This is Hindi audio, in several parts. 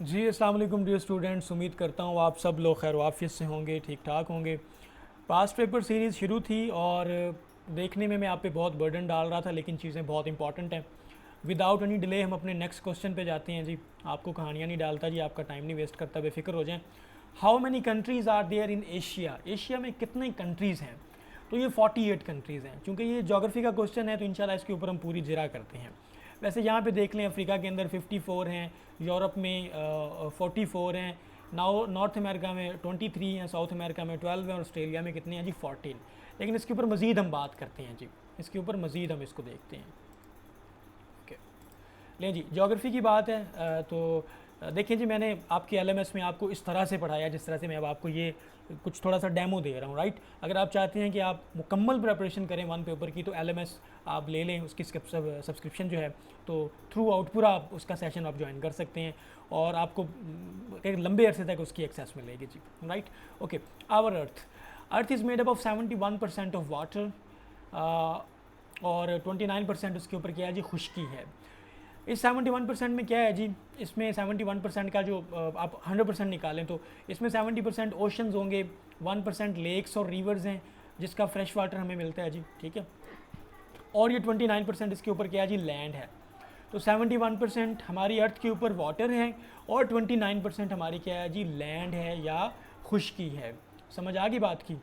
जी अस्सलाम वालेकुम डियर स्टूडेंट्स, उम्मीद करता हूँ आप सब लोग खैर वाफियत से होंगे, ठीक ठाक होंगे। पास्ट पेपर सीरीज़ शुरू थी और देखने में मैं आप पे बहुत बर्डन डाल रहा था, लेकिन चीज़ें बहुत इंपॉर्टेंट हैं। विदाउट एनी डिले हम अपने नेक्स्ट क्वेश्चन पे जाते हैं जी। आपको कहानियाँ नहीं डालता जी, आपका टाइम नहीं वेस्ट करता, बेफिक्र हो जाएं। How many countries are there in Asia? Asia में कितने कंट्रीज़ हैं? तो ये 48 कंट्रीज़ हैं। चूँकि ये जोग्राफी का क्वेश्चन है तो इंशाल्लाह इसके ऊपर हम पूरी जिरा करते हैं। वैसे यहाँ पे देख लें, अफ्रीका के अंदर 54 हैं, यूरोप में 44 हैं, नॉर्थ अमेरिका में 23 हैं, साउथ अमेरिका में 12 हैं और ऑस्ट्रेलिया में कितने हैं जी? 14। लेकिन इसके ऊपर मज़ीद हम बात करते हैं जी, इसके ऊपर मज़ीद हम इसको देखते हैं। ओके, लें जी, ज्योग्राफी की बात है तो देखें जी, मैंने आपके एलएमएस में आपको इस तरह से पढ़ाया जिस तरह से मैं अब आपको ये कुछ थोड़ा सा डेमो दे रहा हूँ, राइट। अगर आप चाहते हैं कि आप मुकम्मल प्रिपरेशन करें वन पेपर की तो एलएमएस आप ले लें, उसकी सब्सक्रिप्शन जो है, तो थ्रू आउट पूरा आप उसका सेशन आप ज्वाइन कर सकते हैं और आपको एक लंबे अरसे तक उसकी एक्सेस मिलेगी जी, right. Okay, our earth is made up of 71% of water और 29% उसके ऊपर क्या है जी? खुश्की है। इस 71% में क्या है जी? इसमें 71% का जो आप 100% निकालें तो इसमें 70% ओशंस होंगे, 1% लेक्स और रिवर्स हैं जिसका फ्रेश वाटर हमें मिलता है जी, ठीक है। और ये 29% इसके ऊपर क्या है जी? लैंड है। तो 71% हमारी अर्थ के ऊपर वाटर है और 29% हमारी क्या है जी? लैंड है या खुश्की है। समझ आ गई बात की?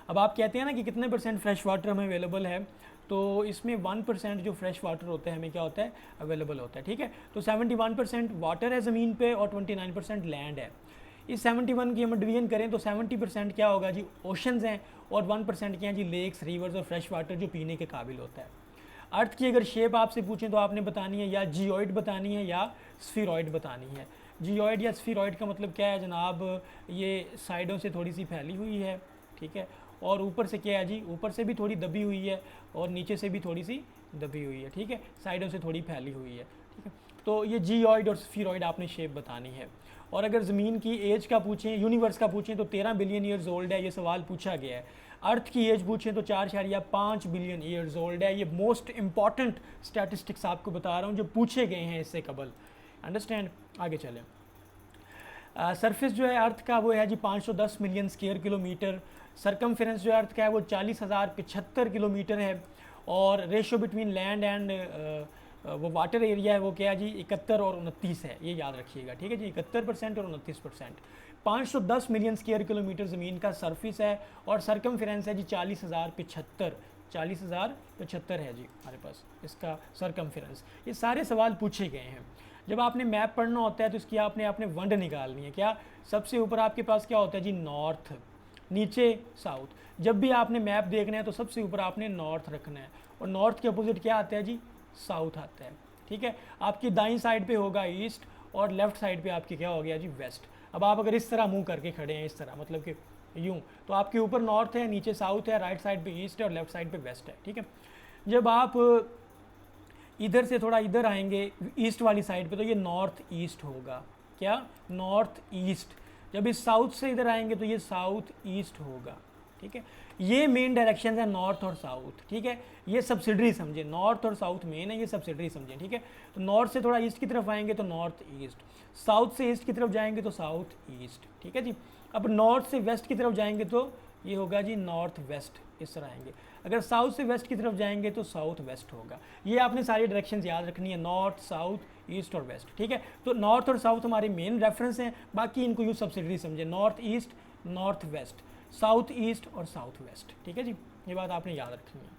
अब आप कहते हैं ना कि कितने परसेंट फ्रेश वाटर हमें अवेलेबल है, तो इसमें 1% जो फ्रेश वाटर होता है हमें क्या होता है? अवेलेबल होता है, ठीक है। तो 71% वाटर है ज़मीन पे और 29% लैंड है। इस 71 की हम डिवीजन करें तो 70% क्या होगा जी? ओशंस हैं और 1% क्या है जी? लेक्स, रिवर्स और फ्रेश वाटर जो पीने के काबिल होता है। अर्थ की अगर शेप आपसे पूछें तो आपने बतानी है या जियोइड बतानी है या स्फीरॉइड बतानी है। जियोइड या स्फीरॉइड का मतलब क्या है जनाब? ये साइडों से थोड़ी सी फैली हुई है, ठीक है, और ऊपर से क्या है जी? ऊपर से भी थोड़ी दबी हुई है और नीचे से भी थोड़ी सी दबी हुई है, ठीक है, साइडों से थोड़ी फैली हुई है, ठीक है। तो ये जियोइड और स्फीरॉइड आपने शेप बतानी है। और अगर ज़मीन की एज का पूछें, यूनिवर्स का पूछें, तो 13 बिलियन ईयर्स ओल्ड है, ये सवाल पूछा गया है। अर्थ की एज पूछें तो 4.5 बिलियन ईयर्स ओल्ड है। ये मोस्ट इंपॉर्टेंट स्टैटिस्टिक्स आपको बता रहा हूँ जो पूछे गए हैं इससे कबल। अंडरस्टैंड? आगे चलें। सरफेस जो है अर्थ का वो है जी 510 मिलियन स्क्वायर किलोमीटर। सरकमफेरेंस जो अर्थ का है वो 40,075 किलोमीटर है। और रेशो बिटवीन लैंड एंड वो वाटर एरिया है वो क्या है जी? 71 और 29 है, ये याद रखिएगा, ठीक है जी। 71% और 29%। 510 मिलियन स्क्वायर किलोमीटर ज़मीन का सरफेस है और सरकमफेरेंस है जी 40,075। 40,075 है जी हमारे पास इसका सरकमफेरेंस। ये सारे सवाल पूछे गए हैं। जब आपने मैप पढ़ना होता है तो इसकी आपने वंड निकालनी है। क्या? सबसे ऊपर आपके पास क्या होता है जी? नॉर्थ, नीचे साउथ। जब भी आपने मैप देखना है तो सबसे ऊपर आपने नॉर्थ रखना है और नॉर्थ के अपोजिट क्या आता है जी? साउथ आता है, ठीक है। आपकी दाईं साइड पे होगा ईस्ट और लेफ्ट साइड पे आपकी क्या हो गया जी? वेस्ट। अब आप अगर इस तरह मुंह करके खड़े हैं, इस तरह मतलब कि यूं, तो आपके ऊपर नॉर्थ है, नीचे साउथ है, राइट साइड पे ईस्ट है और लेफ्ट साइड पे वेस्ट है, ठीक है। जब आप इधर से थोड़ा इधर आएंगे ईस्ट वाली साइड पे तो ये नॉर्थ ईस्ट होगा। क्या? North east. जब इस साउथ से इधर आएंगे तो ये साउथ ईस्ट होगा, ठीक है। ये मेन डायरेक्शन है नॉर्थ और साउथ, ठीक है। ये सब्सिडरी समझे, नॉर्थ और साउथ मेन है, ये सब्सिडरी समझे, ठीक है। तो नॉर्थ से थोड़ा ईस्ट की तरफ आएंगे तो नॉर्थ ईस्ट, साउथ से ईस्ट की तरफ जाएंगे तो साउथ ईस्ट, ठीक है जी। अब नॉर्थ से वेस्ट की तरफ जाएंगे तो ये होगा जी नॉर्थ वेस्ट, इस तरह आएंगे। अगर साउथ से वेस्ट की तरफ जाएंगे तो साउथ वेस्ट होगा। ये आपने सारी डायरेक्शन याद रखनी है, नॉर्थ, साउथ, ईस्ट और वेस्ट, ठीक है। तो नॉर्थ और साउथ हमारे मेन रेफरेंस हैं, बाकी इनको यूँ सब्सिडरी समझे, north east, north west, south east और साउथ वेस्ट, ठीक है जी। ये बात आपने याद रखनी है।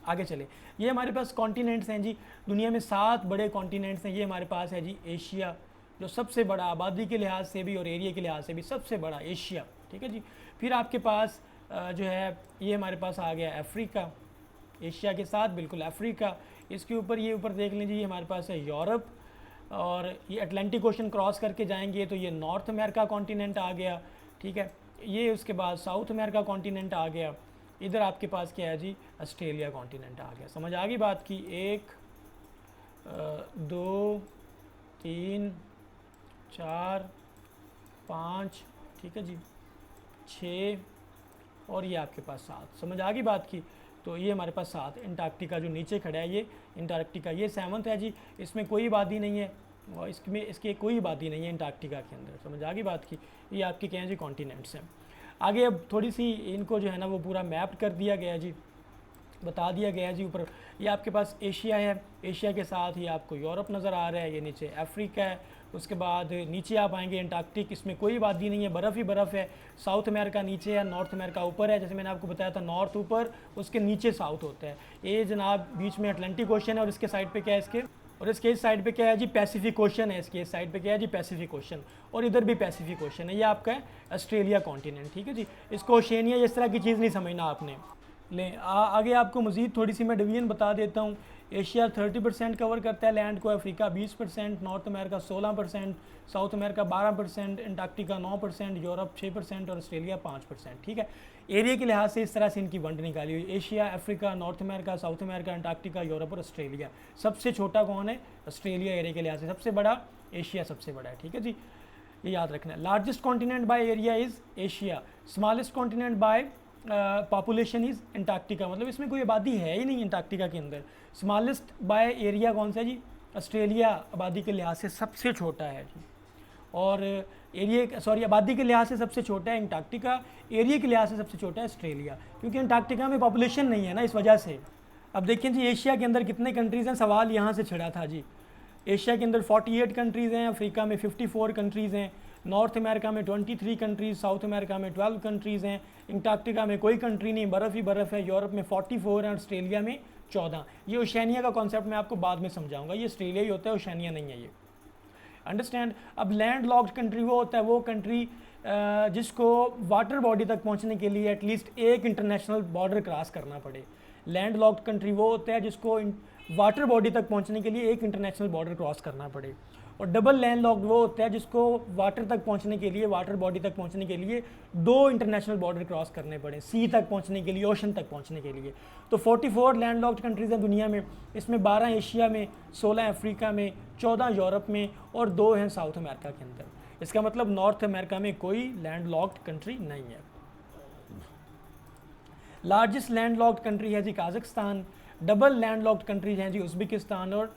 आगे चले, ये हमारे पास कॉन्टिनेंट्स हैं जी। दुनिया में 7 बड़े कॉन्टिनेंट्स हैं। ये हमारे पास है जी एशिया, जो सबसे बड़ा आबादी के लिहाज से भी और एरिया के लिहाज से भी सबसे बड़ा एशिया, ठीक है जी। फिर आपके पास जो है ये हमारे पास आ गया अफ्रीका, एशिया के साथ बिल्कुल अफ्रीका। इसके ऊपर ये ऊपर देख लीजिए, ये हमारे पास है यूरोप। और ये अटलांटिक ओशन क्रॉस करके जाएंगे तो ये नॉर्थ अमेरिका कॉन्टिनेंट आ गया, ठीक है। ये उसके बाद साउथ अमेरिका कॉन्टिनेंट आ गया। इधर आपके पास क्या है जी? ऑस्ट्रेलिया कॉन्टिनेंट आ गया। समझ आ गई बात की? 1 2 3 4 5, ठीक है जी, 6 और ये आपके पास 7। समझ आ गई बात की? तो ये हमारे पास 7। अंटार्कटिका जो नीचे खड़ा है ये अंटार्कटिका, ये 7th है जी। इसमें कोई आबादी नहीं है, और इसमें इसकी कोई आबादी नहीं है अंटार्कटिका के अंदर। समझ आ गई बात की। ये आपके क्या हैं जी कॉन्टिनेंट्स हैं। आगे अब थोड़ी सी इनको जो है ना वो पूरा मैप कर दिया गया जी, बता दिया गया जी ऊपर। ये आपके पास एशिया है, एशिया के साथ ही आपको यूरोप नज़र आ रहा है, ये नीचे अफ्रीका है, उसके बाद नीचे आप आएंगे अंटार्कटिक, इसमें कोई आबादी नहीं है, बर्फ़ ही बर्फ़ है। साउथ अमेरिका नीचे है, नॉर्थ अमेरिका ऊपर है, जैसे मैंने आपको बताया था नॉर्थ ऊपर, उसके नीचे साउथ होता है। ये जनाब बीच में अटलांटिक ओशन है और इसके साइड पे क्या है इसके, और इसके इस साइड पे क्या है जी पैसिफिक ओशन है, इसके इस साइड पे क्या है जी पैसिफिक ओशन, और इधर भी पैसिफिक ओशन है। ये आपका है ऑस्ट्रेलिया कॉन्टिनेंट, ठीक है जी। इसको ओशेनिया इस तरह की चीज़ नहीं समझना आपने। लें आगे आपको मज़ीद थोड़ी सी मैं डिवीजन बता देता हूँ। एशिया 30% कवर करता है लैंड को, Africa 20%, north America 16%, south America 12%, Antarctica 9%, Europe 6% और ऑस्ट्रेलिया 5%, ठीक है। एरिया के लिहाज से इस तरह से इनकी वंड निकाली हुई, Asia, Africa, north America, south America, Antarctica, Europe और ऑस्ट्रेलिया। सबसे छोटा कौन है? ऑस्ट्रेलिया एरिया के लिहाज से, सबसे बड़ा एशिया सबसे बड़ा है, ठीक है जी, ये याद रखना है। Largest continent by area is Asia, smallest continent by population is Antarctica, मतलब इसमें कोई आबादी है ही नहीं अंटार्कटिका के अंदर। स्मॉलेस्ट बाय एरिया कौन सा है जी? ऑस्ट्रेलिया आबादी के लिहाज से सबसे छोटा है जी, और एरिया सॉरी आबादी के लिहाज से सबसे छोटा है अंटार्कटिका, एरिया के लिहाज से सबसे छोटा है ऑस्ट्रेलिया, क्योंकि अंटार्कटिका में पॉपुलेशन नहीं है ना, इस वजह से। अब देखिए जी एशिया के अंदर कितने कंट्रीज़ हैं, सवाल यहाँ से छिड़ा था जी। एशिया के अंदर 48 कंट्रीज़ हैं, अफ्रीका में 54 कंट्रीज़ हैं, नॉर्थ अमेरिका में 23 कंट्रीज़, साउथ अमेरिका में 12 कंट्रीज़ हैं, अंटार्कटिका में कोई कंट्री नहीं, बर्फ़ ही बर्फ़ है, यूरोप में 44 है, ऑस्ट्रेलिया में 14। ये ओशेनिया का कॉन्सेप्ट मैं आपको बाद में समझाऊंगा, ये ऑस्ट्रेलिया ही होता है, ओशेनिया नहीं है ये, अंडरस्टैंड। अब लैंड लॉक्ड कंट्री वो होता है, वो कंट्री जिसको वाटर बॉडी तक पहुंचने के लिए एटलीस्ट एक इंटरनेशनल बॉर्डर क्रॉस करना पड़े। लैंड लॉक्ड कंट्री वो होता है जिसको वाटर बॉडी तक पहुंचने के लिए एक इंटरनेशनल बॉर्डर क्रॉस करना पड़े, और डबल लैंड लॉक्ड वो होता है जिसको वाटर तक पहुंचने के लिए, वाटर बॉडी तक पहुंचने के लिए 2 इंटरनेशनल बॉर्डर क्रॉस करने पड़े, सी तक पहुंचने के लिए, ओशन तक पहुंचने के लिए। तो 44 लैंड लॉक्ड कंट्रीज़ हैं दुनिया में, इसमें 12 एशिया में, 16 अफ्रीका में, 14 यूरोप में और 2 हैं साउथ अमेरिका के अंदर। इसका मतलब नॉर्थ अमेरिका में कोई लैंड लॉक्ड कंट्री नहीं है। लार्जेस्ट लैंड लॉक्ड कंट्री है जी काज़ाख्स्तान, डबल लैंड लॉक्ड कंट्रीज हैं जी उज़्बेकिस्तान और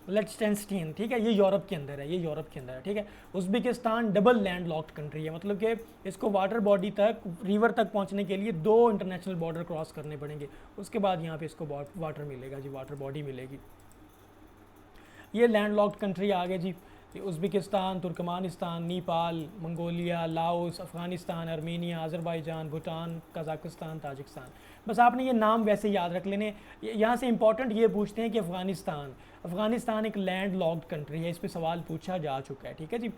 लिechtenstein, ठीक है, ये यूरोप के अंदर है, ये यूरोप के अंदर है, ठीक है। Uzbekistan double land locked country है, मतलब कि इसको वाटर बॉडी तक, रिवर तक पहुंचने के लिए 2 इंटरनेशनल बॉर्डर क्रॉस करने पड़ेंगे, उसके बाद यहाँ पे इसको वाटर मिलेगा जी, वाटर बॉडी मिलेगी। ये लैंड लॉक्ड कंट्री आ गए जी, Uzbekistan, Turkmenistan, Nepal, Mongolia, Laos, Afghanistan, Armenia, Azerbaijan, Bhutan, Kazakhstan, Tajikistan. बस आपने ये नाम वैसे याद रख लेने। यहाँ से इंपॉर्टेंट ये पूछते हैं कि अफ़गानिस्तान एक लैंड लॉक्ड कंट्री है, इस पर सवाल पूछा जा चुका है, ठीक है जी।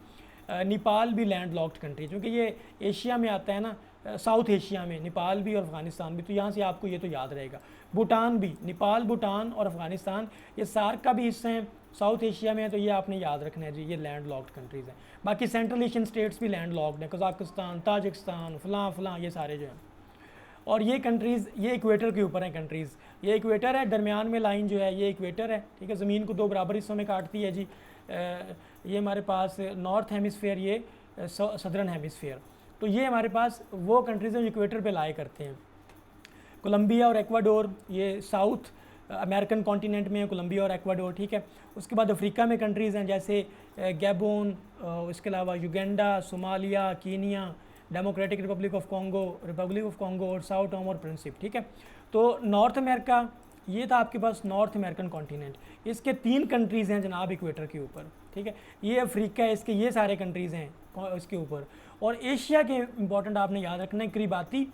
नेपाल भी लैंड लॉक्ड कंट्री, क्योंकि ये एशिया में आता है ना, साउथ एशिया में नेपाल भी और अफ़गानिस्तान भी, तो यहाँ से आपको ये तो याद रहेगा। भूटान भी, नेपाल, भूटान और अफ़गानिस्तान ये सार्क का भी हिस्सा हैं, साउथ एशिया में है, तो ये आपने याद रखना है जी, ये लैंड लॉक्ड कंट्रीज़ हैं। बाकी सेंट्रल एशियन स्टेट्स भी लैंड लॉक्ड हैं, कज़ाकिस्तान, ताजिकिस्तान, फ़लाँ ये सारे जो हैं। और ये कंट्रीज़ ये इक्वेटर के ऊपर हैं कंट्रीज़, ये इक्वेटर है, दरमियान में लाइन जो है ये इक्वेटर है, ठीक है, ज़मीन को 2 बराबर हिस्सों में काटती है जी। ये हमारे पास नॉर्थ हेमिसफेयर, ये सदर्न हेमिसफेयर, तो ये हमारे पास वो कंट्रीज़ हैं इक्वेटर पे लाए करते हैं। कोलंबिया और एक्वाडोर ये साउथ अमेरिकन कॉन्टिनेंट में है, कोलंबिया और एक्वाडोर, ठीक है। उसके बाद अफ्रीका में कंट्रीज़ हैं जैसे गैबोन, इसके अलावा Uganda, Somalia, Kenya, democratic Republic of Congo और साओ टोम और प्रिंसिप, ठीक है। तो नॉर्थ अमेरिका ये था आपके पास नॉर्थ अमेरिकन कॉन्टिनेंट, इसके 3 कंट्रीज़ हैं जनाब इक्वेटर के ऊपर, ठीक है। ये अफ्रीका है, इसके ये सारे कंट्रीज़ हैं इसके ऊपर। और एशिया के इंपॉर्टेंट आपने याद रखना है, किरिबाती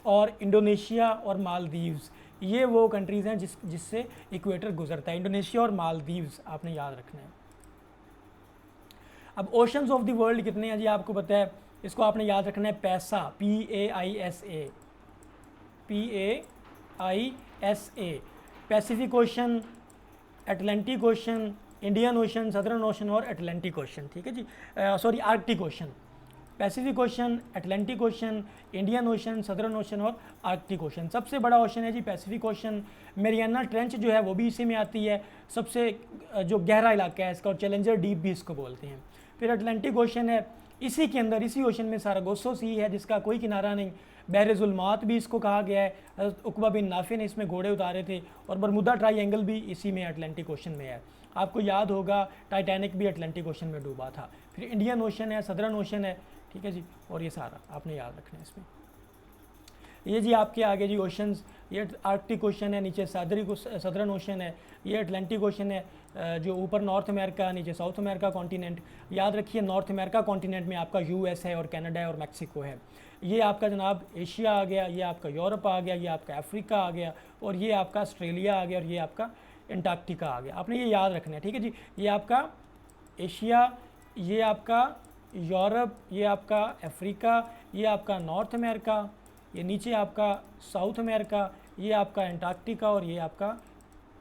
और इंडोनेशिया और मालदीव्स, ये वो कंट्रीज़ हैं जिससे इक्वेटर गुजरता है, इंडोनेशिया और मालदीव्स आपने याद रखना है। अब ओशंस ऑफ द वर्ल्ड कितने हैं जी आपको पता है, इसको आपने याद रखना है पैसा, PAISA, Pacific Ocean, Atlantic Ocean, Indian Ocean, Southern Ocean और अटलांटिक ओशन, ठीक है जी, sorry Arctic Ocean. Pacific Ocean, Atlantic Ocean, Indian Ocean, Southern Ocean और आर्कटिक ओशन। सबसे बड़ा ओशन है जी पैसिफिक ओशन, मेरियाना ट्रेंच जो है वो भी इसी में आती है, सबसे जो गहरा इलाका है इसका, और चैलेंजर डीप भी इसको बोलते हैं। फिर अटलांटिक ओशन है, इसी के अंदर इसी ओशन में सारागोसो सी है जिसका कोई किनारा नहीं, बहर जुल्मात भी इसको कहा गया है, हज़रत उक़बा बिन नाफ़े ने इसमें घोड़े उतारे थे, और बरमुदा ट्रायंगल भी इसी में अटलांटिक ओशन में है। आपको याद होगा टाइटैनिक भी अटलांटिक ओशन में डूबा था। फिर इंडियन ओशन है, सदर्न ओशन है, ठीक है जी, और ये सारा आपने याद रखना है इसमें। ये जी आपके आगे जी ओशंस, ये आर्कटिक ओशन है, नीचे सदर्न ओशन है, ये अटलांटिक ओशन है, जो ऊपर नॉर्थ अमेरिका, नीचे साउथ अमेरिका कॉन्टिनेंट। याद रखिए नॉर्थ अमेरिका कॉन्टिनेंट में आपका यूएस है और कनाडा है और मैक्सिको है। ये आपका जनाब एशिया आ गया, ये आपका यूरोप आ गया, ये आपका अफ्रीका आ गया, और ये आपका ऑस्ट्रेलिया आ गया, और ये आपका एंटार्क्टिका आ गया। आपने ये याद रखना है, ठीक है जी। ये आपका एशिया, ये आपका यूरोप, ये आपका अफ्रीका, ये आपका नॉर्थ अमेरिका, ये नीचे आपका साउथ अमेरिका, ये आपका एंटार्क्टिका, और ये आपका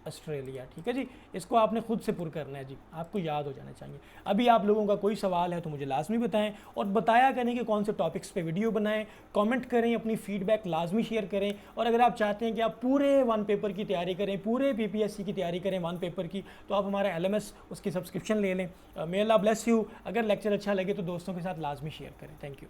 ऑस्ट्रेलिया, ठीक है जी। इसको आपने खुद से पुर करना है जी, आपको याद हो जाना चाहिए। अभी आप लोगों का कोई सवाल है तो मुझे लाजमी बताएं, और बताया करें कि कौन से टॉपिक्स पे वीडियो बनाएं, कमेंट करें, अपनी फीडबैक लाजमी शेयर करें। और अगर आप चाहते हैं कि आप पूरे 1 पेपर की तैयारी करें, पूरे PPSC की तैयारी करें 1 पेपर की, तो आप हमारा LMS उसकी सब्सक्रिप्शन ले लें। मे अल्लाह ब्लेस यू। अगर लेक्चर अच्छा लगे तो दोस्तों के साथ लाजमी शेयर करें। Thank you.